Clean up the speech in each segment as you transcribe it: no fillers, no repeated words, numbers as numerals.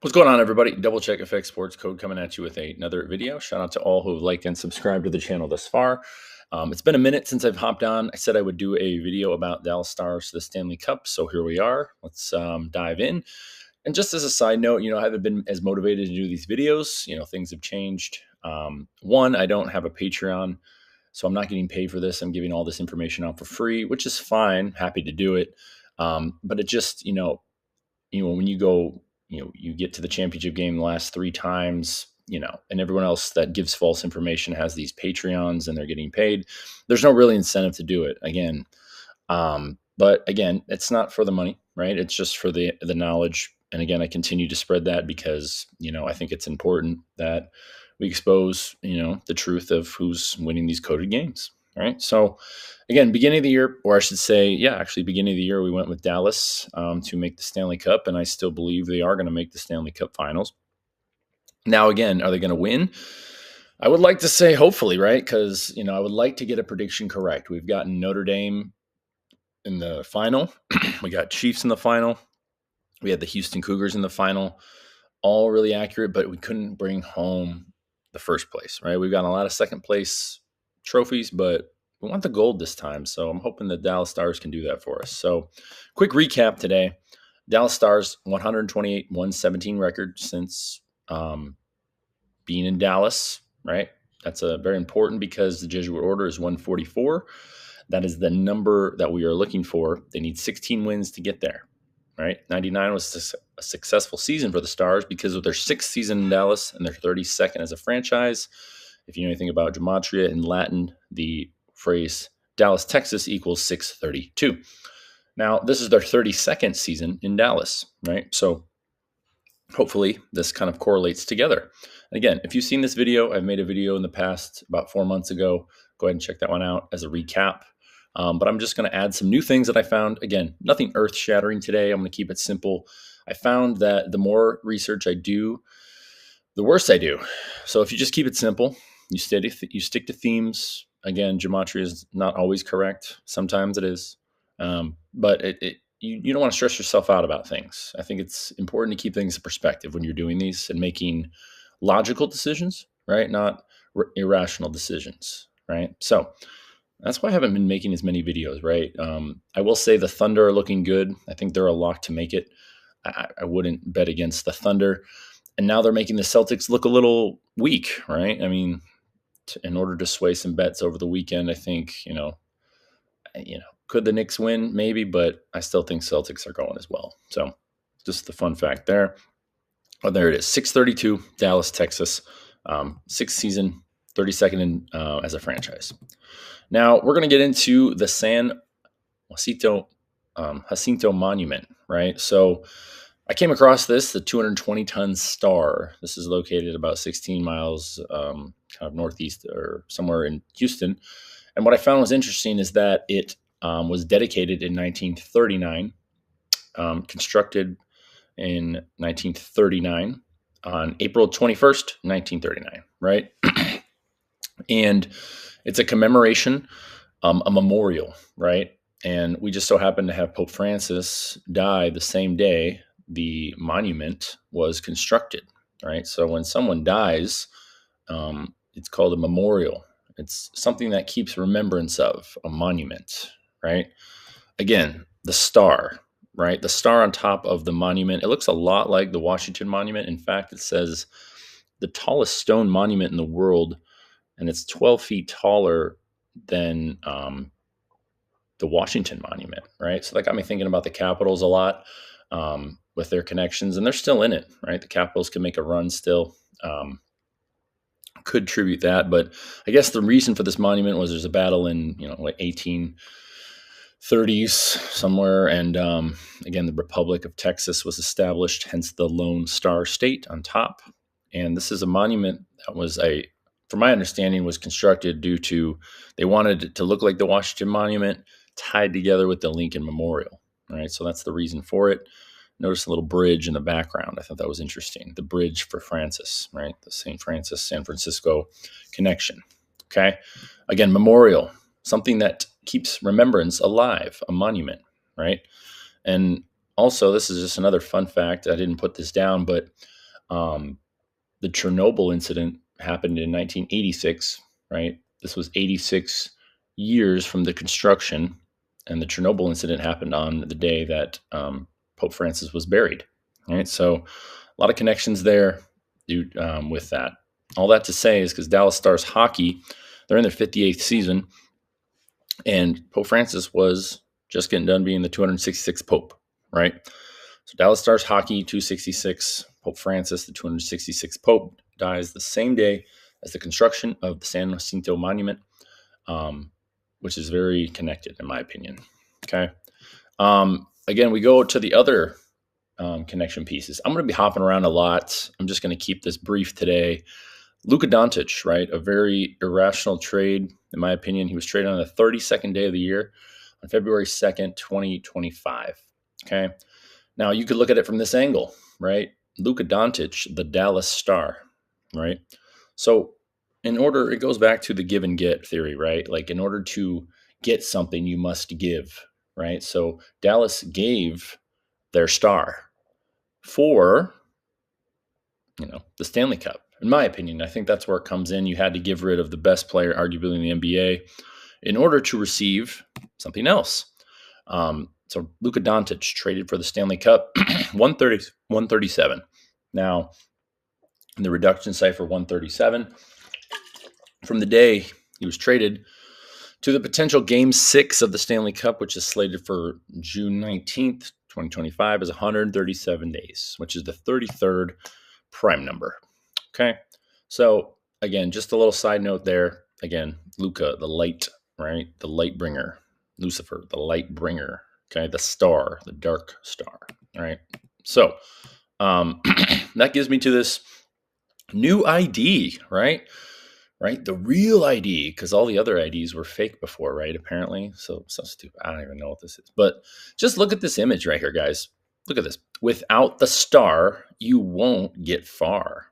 What's going on, everybody? Double Check FX Sports Code coming at you with another video. Shout out to all who have liked and subscribed to the channel thus far. It's been a minute since I've hopped on. I said I would do a video about Dallas Stars to the Stanley Cup, so here we are. Let's dive in. And just as a side note, I haven't been as motivated to do these videos. Things have changed. One, I don't have a Patreon, so I'm not getting paid for this. I'm giving all this information out for free, which is fine. Happy to do it. But it just, when you go, you get to the championship game the last 3 times, and everyone else that gives false information has these Patreons and they're getting paid. There's no really incentive to do it again. But again, it's not for the money, right? It's just for the knowledge. And again, I continue to spread that because, I think it's important that we expose, the truth of who's winning these coded games. Right. So again, beginning of the year, or I should say, beginning of the year, we went with Dallas to make the Stanley Cup. And I still believe they are going to make the Stanley Cup finals. Now, again, are they going to win? I would like to say hopefully, right? Because, I would like to get a prediction correct. We've gotten Notre Dame in the final. We got Chiefs in the final. We had the Houston Cougars in the final. All really accurate, but we couldn't bring home the first place, right? We've got a lot of second place trophies, but we want the gold this time. So I'm hoping the Dallas Stars can do that for us. So quick recap today. Dallas Stars 128-117 record since being in Dallas, right? That's a very important because the Jesuit order is 144. That is the number that we are looking for. They need 16 wins to get there, right? 99 was a successful season for the Stars because of their 6th season in Dallas and their 32nd as a franchise. If you know anything about gematria in Latin, the phrase Dallas, Texas equals 632. Now, this is their 32nd season in Dallas, right? So hopefully this kind of correlates together. Again, if you've seen this video, I've made a video in the past about 4 months ago. Go ahead and check that one out as a recap. But I'm just going to add some new things that I found. Again, nothing earth-shattering today. I'm going to keep it simple. I found that the more research I do, the worse I do. So if you just keep it simple, you stick to themes. Again, gematria is not always correct. Sometimes it is. But you don't want to stress yourself out about things. I think it's important to keep things in perspective when you're doing these and making logical decisions, right? Not irrational decisions, right? So that's why I haven't been making as many videos, right? I will say the Thunder are looking good. I think they're a lock to make it. I wouldn't bet against the Thunder. And now they're making the Celtics look a little weak, right? I mean, in order to sway some bets over the weekend, I think, could the Knicks win? Maybe, but I still think Celtics are going as well. So just the fun fact there. Oh, there it is. 632, Dallas, Texas. 6th season, 32nd in, as a franchise. Now we're going to get into the San Jacinto Monument, right? So I came across the 220-ton star. This is located about 16 miles kind of northeast or somewhere in Houston. And what I found was interesting is that it was dedicated in 1939, constructed in 1939 on April 21st, 1939, right? And it's a commemoration, a memorial, right? And we just so happened to have Pope Francis die the same day the monument was constructed, right? So when someone dies, it's called a memorial. It's something that keeps remembrance of, a monument, right? Again, the star, right? The star on top of the monument, it looks a lot like the Washington Monument. In fact, it says the tallest stone monument in the world, and it's 12 feet taller than the Washington Monument, right? So that got me thinking about the Capitals a lot. With their connections, and they're still in it, right? The Capitals can make a run still. Could tribute that, but I guess the reason for this monument was there's a battle in, like 1830s somewhere, and again, the Republic of Texas was established, hence the Lone Star State on top. And this is a monument that was from my understanding, was constructed due to they wanted it to look like the Washington Monument tied together with the Lincoln Memorial, right? So that's the reason for it. Notice a little bridge in the background. I thought that was interesting. The bridge for Francis, right? The St. Francis, San Francisco connection. Okay. Again, memorial, something that keeps remembrance alive, a monument, right? And also, this is just another fun fact. I didn't put this down, but The Chernobyl incident happened in 1986, right? This was 86 years from the construction, and the Chernobyl incident happened on the day that Pope Francis was buried, right? So a lot of connections there with that. All that to say is because Dallas Stars hockey, they're in their 58th season, and Pope Francis was just getting done being the 266th Pope, right? So Dallas Stars hockey, 266. Pope Francis, the 266th Pope, dies the same day as the construction of the San Jacinto Monument, which is very connected, in my opinion. Okay. Again, we go to the other connection pieces. I'm going to be hopping around a lot. I'm just going to keep this brief today. Luka Doncic, right? A very irrational trade, in my opinion. He was traded on the 32nd day of the year on February 2nd, 2025. Okay. Now, you could look at it from this angle, right? Luka Doncic, the Dallas Star, right? So it goes back to the give and get theory, right? Like in order to get something, you must give, right? So Dallas gave their star for, the Stanley Cup. In my opinion, I think that's where it comes in. You had to give rid of the best player, arguably in the NBA, in order to receive something else. So Luka Doncic traded for the Stanley Cup, 137. Now, in the reduction cipher 137, from the day he was traded to the potential Game 6 of the Stanley Cup, which is slated for June 19th, 2025, is 137 days, which is the 33rd prime number. Okay. So, again, just a little side note there. Again, Luka, the light, right? The light bringer. Lucifer, the light bringer. Okay. The star, the dark star. All right. So, that gives me to this new ID, right? Right? The real ID, because all the other IDs were fake before, right? Apparently. So stupid. I don't even know what this is. But just look at this image right here, guys. Look at this. Without the star, you won't get far,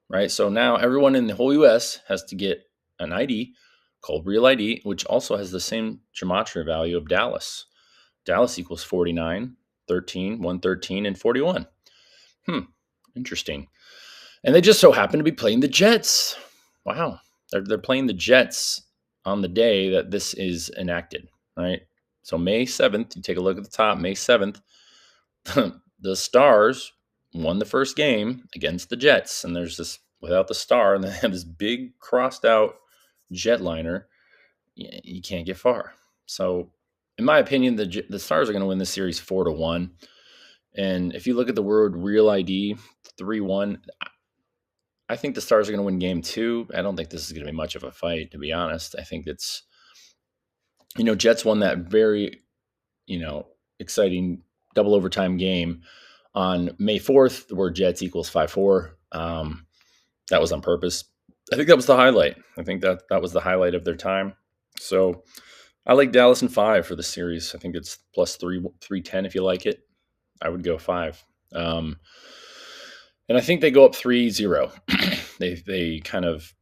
right? So now everyone in the whole U.S. has to get an ID called Real ID, which also has the same gematria value of Dallas. Dallas equals 49, 13, 113, and 41. Interesting. And they just so happen to be playing the Jets. Wow. They're playing the Jets on the day that this is enacted, right? So May 7th, you take a look at the top, May 7th, the Stars won the first game against the Jets. And there's this without the star, and they have this big crossed out jetliner. You can't get far. So in my opinion, the Stars are going to win this series 4-1. And if you look at the word Real ID, 3-1, I think the Stars are going to win game 2. I don't think this is going to be much of a fight, to be honest. I think it's, Jets won that very, exciting double overtime game on May 4th, the word Jets equals 5-4. That was on purpose. I think that was the highlight. I think that was the highlight of their time. So I like Dallas in 5 for the series. I think it's plus 310 if you like it. I would go 5. And I think they go up 3-0. They kind of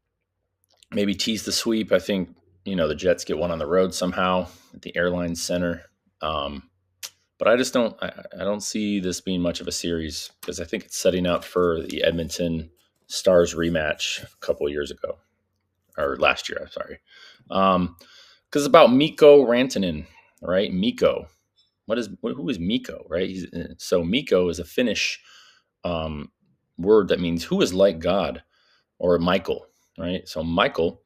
maybe tease the sweep. I think, the Jets get one on the road somehow at the Airlines Center. But I just don't see this being much of a series because I think it's setting up for the Edmonton Stars rematch a couple of years ago, or last year, I'm sorry. Because it's about Mikko Rantanen, right? Mikko. Who is Mikko, right? So Mikko is a Finnish word that means who is like God, or Michael, right? So Michael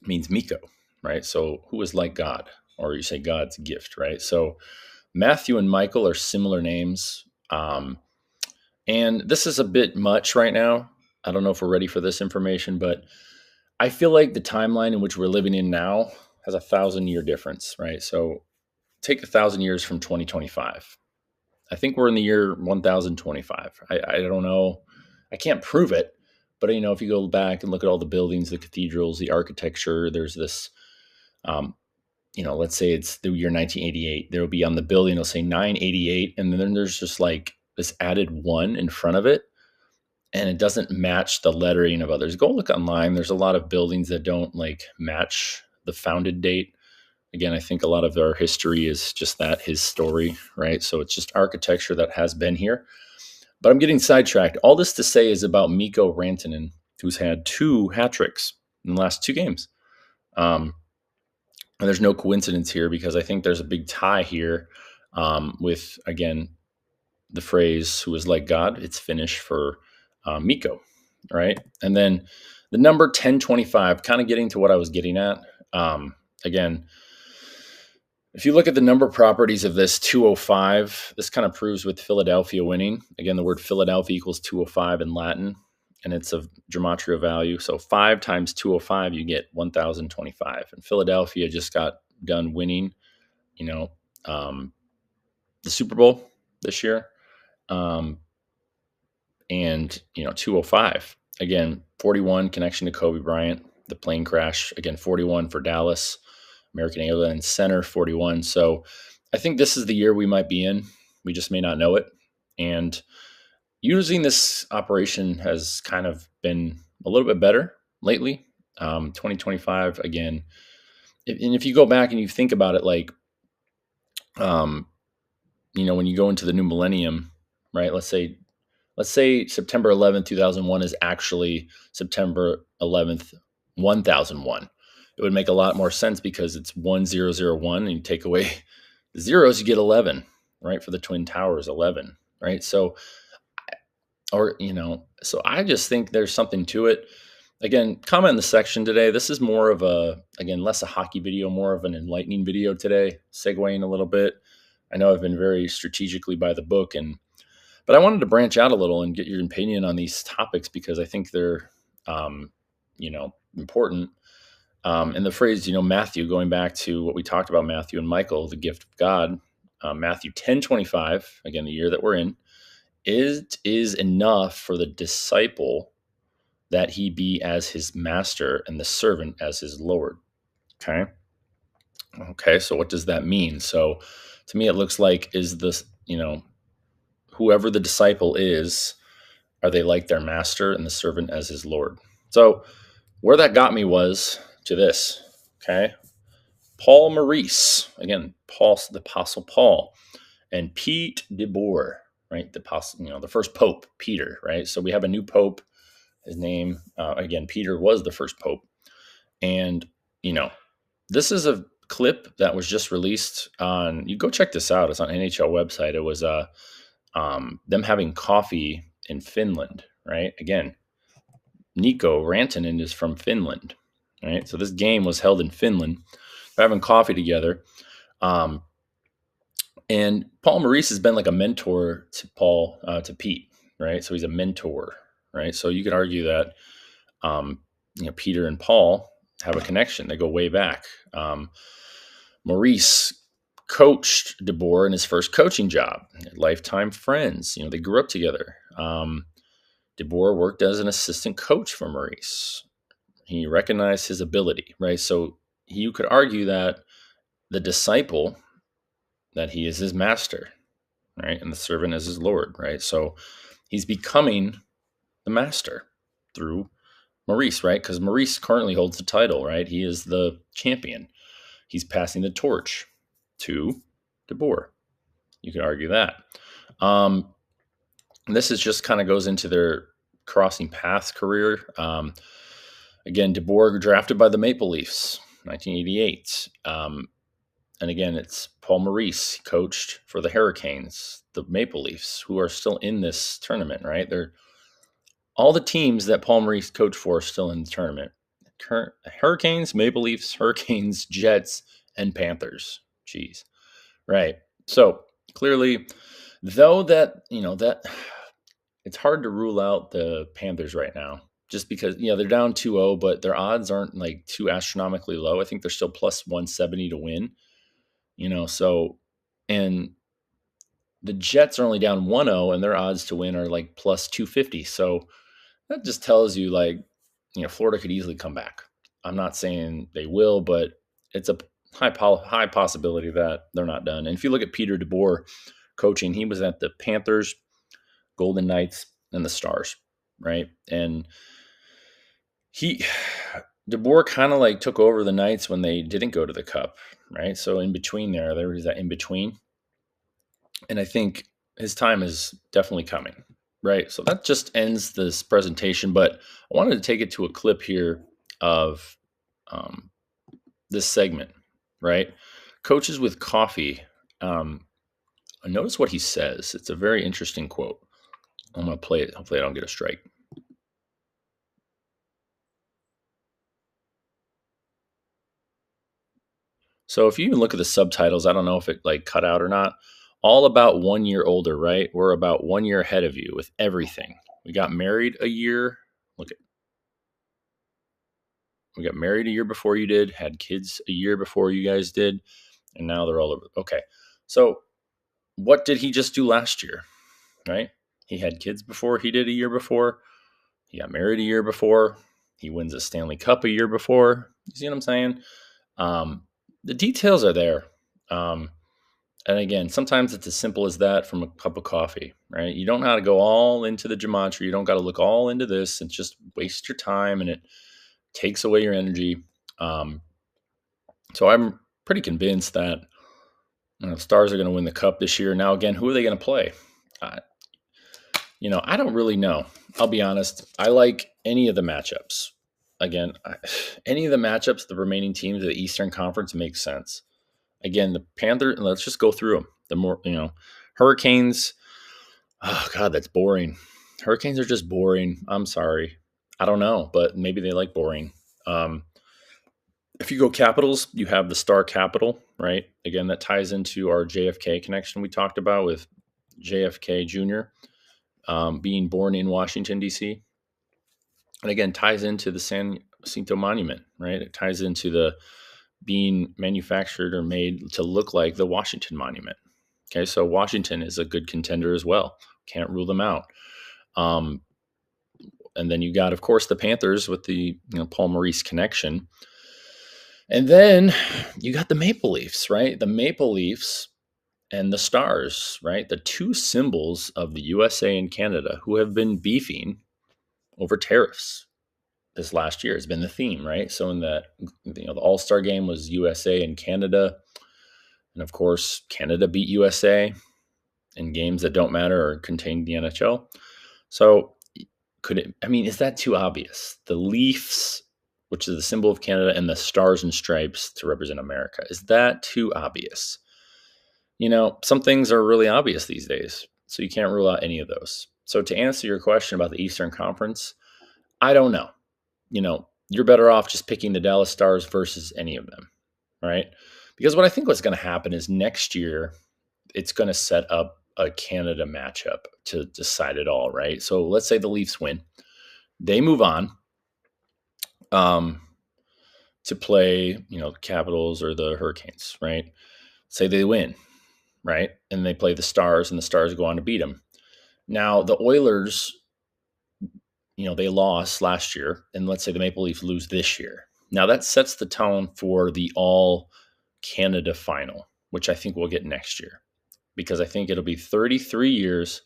means Mikko, right? So who is like God, or you say God's gift, right? So Matthew and Michael are similar names. And this is a bit much right now. I don't know if we're ready for this information, but I feel like the timeline in which we're living in now has 1,000-year difference, right? So take 1,000 years from 2025. I think we're in the year 1025. I don't know. I can't prove it, but if you go back and look at all the buildings, the cathedrals, the architecture, there's this, let's say it's the year 1988. There will be on the building, it'll say 988. And then there's just like this added 1 in front of it. And it doesn't match the lettering of others. Go look online. There's a lot of buildings that don't match the founded date. Again, I think a lot of our history is just his story, right? So it's just architecture that has been here. But I'm getting sidetracked. All this to say is about Mikko Rantanen, who's had 2 hat tricks in the last 2 games. And there's no coincidence here because I think there's a big tie here with, again, the phrase "who is like God." It's finished for Mikko, right? And then the number 1025, kind of getting to what I was getting at. Again, if you look at the number properties of this 205, this kind of proves with Philadelphia winning. Again, the word Philadelphia equals 205 in Latin, and it's a gematria value. So 5 times 205, you get 1,025. And Philadelphia just got done winning, the Super Bowl this year. And 205. Again, 41 connection to Kobe Bryant, the plane crash. Again, 41 for Dallas, American Airlines Center, 41. So I think this is the year we might be in. We just may not know it. And using this operation has kind of been a little bit better lately. 2025, again. And if you go back and you think about it, like, when you go into the new millennium, right? Let's say September 11th, 2001 is actually September 11th, 1001. It would make a lot more sense because it's 1001 and you take away the zeros, you get 11, right? For the Twin Towers, 11, right? So I just think there's something to it. Again, comment in the section today. This is more of less a hockey video, more of an enlightening video today, segueing a little bit. I know I've been very strategically by the book, but I wanted to branch out a little and get your opinion on these topics because I think they're, important. And the phrase, Matthew, going back to what we talked about, Matthew and Michael, the gift of God, Matthew 10:25, again, the year that we're in, it is enough for the disciple that he be as his master and the servant as his Lord. Okay. So what does that mean? So to me, it looks like is this, whoever the disciple is, are they like their master and the servant as his Lord? So where that got me was to this. Okay. Paul Maurice, again, Paul, the Apostle Paul, and Pete DeBoer, right? The first Pope, Peter, right? So we have a new Pope. His name, again, Peter was the first Pope. And, this is a clip that was just released on, you go check this out. It's on NHL website. It was them having coffee in Finland, right? Again, Mikko Rantanen is from Finland, right? So this game was held in Finland. They're having coffee together. And Paul Maurice has been like a mentor to Pete, right? So he's a mentor, right? So you could argue that, Peter and Paul have a connection. They go way back. Maurice coached DeBoer in his first coaching job. Lifetime friends. They grew up together. DeBoer worked as an assistant coach for Maurice. He recognized his ability, right? So you could argue that the disciple, that he is his master, right? And the servant is his Lord, right? So he's becoming the master through Maurice, right? Because Maurice currently holds the title, right? He is the champion. He's passing the torch to DeBoer. You could argue that. This is just kind of goes into their crossing paths career. Again, DeBoer drafted by the Maple Leafs, 1988. And again, it's Paul Maurice, coached for the Hurricanes, the Maple Leafs, who are still in this tournament, right? All the teams that Paul Maurice coached for are still in the tournament. Hurricanes, Maple Leafs, Hurricanes, Jets, and Panthers. Jeez. Right. So clearly, though that it's hard to rule out the Panthers right now, just because, they're down 2-0, but their odds aren't like too astronomically low. I think they're still plus 170 to win, and the Jets are only down 1-0 and their odds to win are like plus 250. So that just tells you Florida could easily come back. I'm not saying they will, but it's a high possibility that they're not done. And if you look at Peter DeBoer coaching, he was at the Panthers, Golden Knights, and the Stars, right? And DeBoer kind of took over the Knights when they didn't go to the Cup, right? So in between there was that in between. And I think his time is definitely coming. right? So that just ends this presentation, but I wanted to take it to a clip here of um, this segment, right? Coaches with coffee. Um, Notice what he says. It's a very interesting quote. I'm going to play it. Hopefully, I don't get a strike. So if you even look at the subtitles, I don't know if it like cut out or not. All about 1 year older, right? We're about 1 year ahead of you with everything. We got married a year. Look at We got married a year before you did, had kids a year before you guys did, and now they're all over. Okay. So what did he just do last year? Right? He had kids before he did a year before. He got married a year before. He wins a Stanley Cup a year before. You see what I'm saying? The details are there. Um, and again, sometimes it's as simple as that from a cup of coffee, right? You don't have to go all into the gematria. You don't got to look all into this and just waste your time, and it takes away your energy. Um, so I'm pretty convinced that Stars are going to win the cup this year. Now, again, who are they going to play? Uh, I don't really know. I'll be honest. I like any of the matchups. Again, any of the matchups, the remaining teams of the Eastern Conference makes sense. Again, the Panthers, let's just go through them. The more, Hurricanes, oh, God, that's boring. Hurricanes are just boring. I'm sorry. I don't know, but maybe they like boring. If you go Capitals, you have the Star Capital, right? Again, that ties into our JFK connection we talked about with JFK Jr. Being born in Washington, D.C. And again, ties into the San Jacinto Monument, right? It ties into the being manufactured or made to look like the Washington Monument. Okay, so Washington is a good contender as well. Can't rule them out. Um, and then you got, of course, the Panthers with the Paul Maurice connection. And then you got the Maple Leafs, right? The Maple Leafs and the Stars, right? The two symbols of the USA and Canada who have been beefing over tariffs this last year has been the theme, right? So in the All-Star game was USA and Canada. And of course, Canada beat USA in games that don't matter or contain the NHL. So is that too obvious? The Leafs, which is the symbol of Canada, and the stars and stripes to represent America. Is that too obvious? Some things are really obvious these days, so you can't rule out any of those. So to answer your question about the Eastern Conference, I don't know. You're better off just picking the Dallas Stars versus any of them, right? Because what I think what's going to happen is next year, it's going to set up a Canada matchup to decide it all, right? So let's say the Leafs win. They move on to play, the Capitals or the Hurricanes, right? Say they win, right? And they play the Stars, and the Stars go on to beat them. Now, the Oilers, they lost last year, and let's say the Maple Leafs lose this year. Now, that sets the tone for the all Canada final, which I think we'll get next year, because I think it'll be 33 years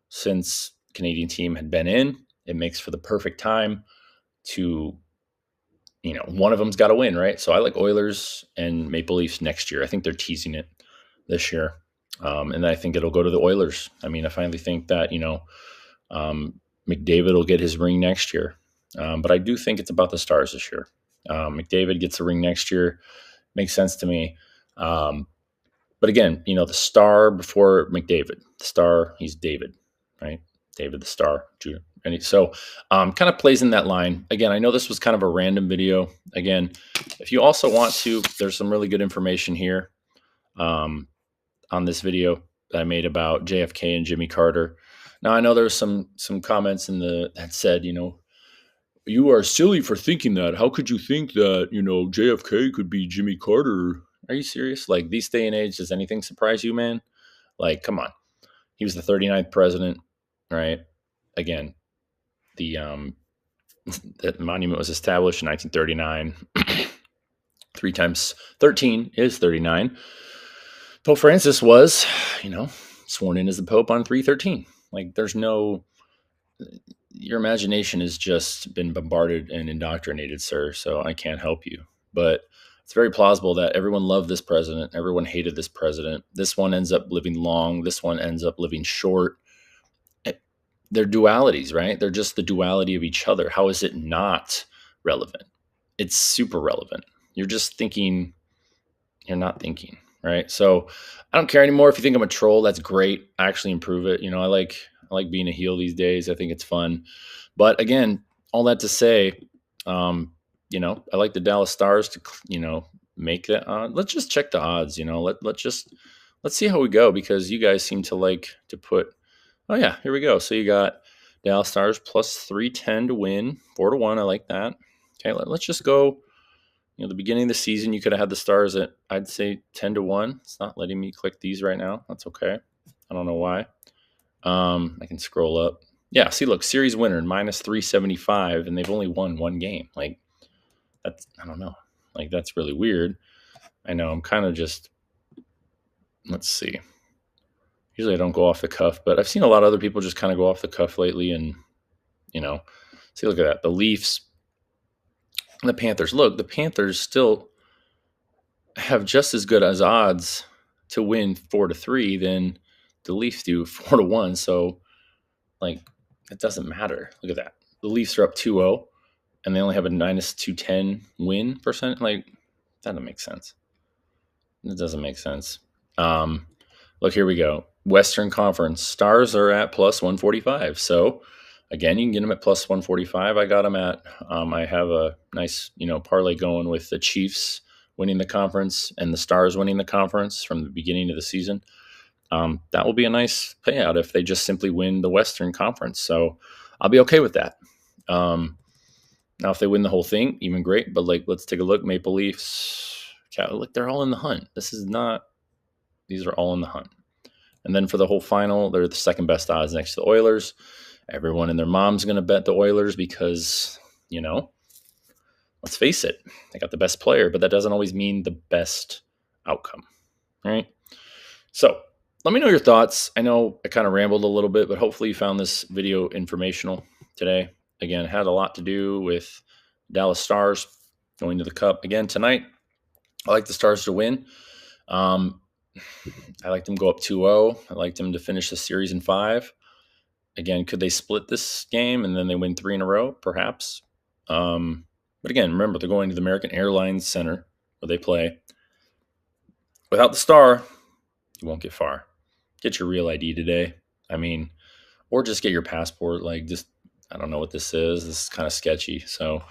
since Canadian team had been in. It makes for the perfect time to, one of them's got to win, right? So I like Oilers and Maple Leafs next year. I think they're teasing it this year. And I think it'll go to the Oilers. I finally think that, McDavid will get his ring next year. But I do think it's about the Stars this year. McDavid gets a ring next year. Makes sense to me. But again, the star before McDavid. The star, he's David, right? David the Star Jr. And so kind of plays in that line. Again, I know this was kind of a random video. Again, if you also want to, there's some really good information here on this video that I made about JFK and Jimmy Carter. Now, I know there's some comments that said, you are silly for thinking that. How could you think that, JFK could be Jimmy Carter? Are you serious? Like, these day and age, does anything surprise you, man? Like, come on. He was the 39th president, right? Again, the monument was established in 1939. 3 times 13 is 39. Pope Francis was, sworn in as the Pope on 3/13. Like, your imagination has just been bombarded and indoctrinated, sir, so I can't help you. But it's very plausible that everyone loved this president. Everyone hated this president. This one ends up living long. This one ends up living short. they're dualities, right? They're just the duality of each other. How is it not relevant? It's super relevant. You're just thinking, you're not thinking, right? So I don't care anymore if you think I'm a troll. That's great. I actually improve it. I like being a heel these days. I think it's fun. But again, all that to say, I like the Dallas Stars to make that. Let's just check the odds. Let's see how we go, because you guys seem to like to put. Oh yeah, here we go. So you got Dallas Stars plus 310 to win, 4-1. I like that. Okay, let's just go. The beginning of the season, you could have had the Stars at, I'd say, 10-1. It's not letting me click these right now. That's okay. I don't know why. I can scroll up. Yeah, see, look, series winner minus 375, and they've only won one game. Like, I don't know. Like, that's really weird. I know, I'm kind of just, let's see. Usually I don't go off the cuff, but I've seen a lot of other people just kind of go off the cuff lately, and, see, look at that. The Leafs and the Panthers. Look, the Panthers still have just as good as odds to win 4-3 than the Leafs do 4-1. So, like, it doesn't matter. Look at that. The Leafs are up 2-0, and they only have a minus 210 win percent. Like, that doesn't make sense. It doesn't make sense. Look, here we go. Western Conference. Stars are at plus 145. So, again, you can get them at plus 145. I got them at, I have a nice, parlay going with the Chiefs winning the conference and the Stars winning the conference from the beginning of the season. That will be a nice payout if they just simply win the Western Conference. So I'll be okay with that. Now, if they win the whole thing, even great. But let's take a look. Maple Leafs, look, they're all in the hunt. These are all in the hunt. And then for the whole final, they're the second best odds next to the Oilers. Everyone and their mom's going to bet the Oilers because, let's face it, they got the best player, but that doesn't always mean the best outcome, right? So let me know your thoughts. I know I kind of rambled a little bit, but hopefully you found this video informational today. Again, it had a lot to do with Dallas Stars going to the Cup again tonight. I like the Stars to win. I like them go up 2-0. I like them to finish the series in 5. Again, could they split this game and then they win 3 in a row? Perhaps. But again, remember, they're going to the American Airlines Center where they play. Without the Star, you won't get far. Get your real ID today. Or just get your passport. I don't know what this is. This is kind of sketchy. So,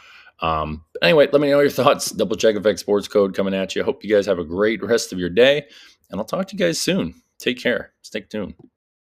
anyway, let me know your thoughts. Double Check Effect Sports Code coming at you. Hope you guys have a great rest of your day, and I'll talk to you guys soon. Take care. Stay tuned.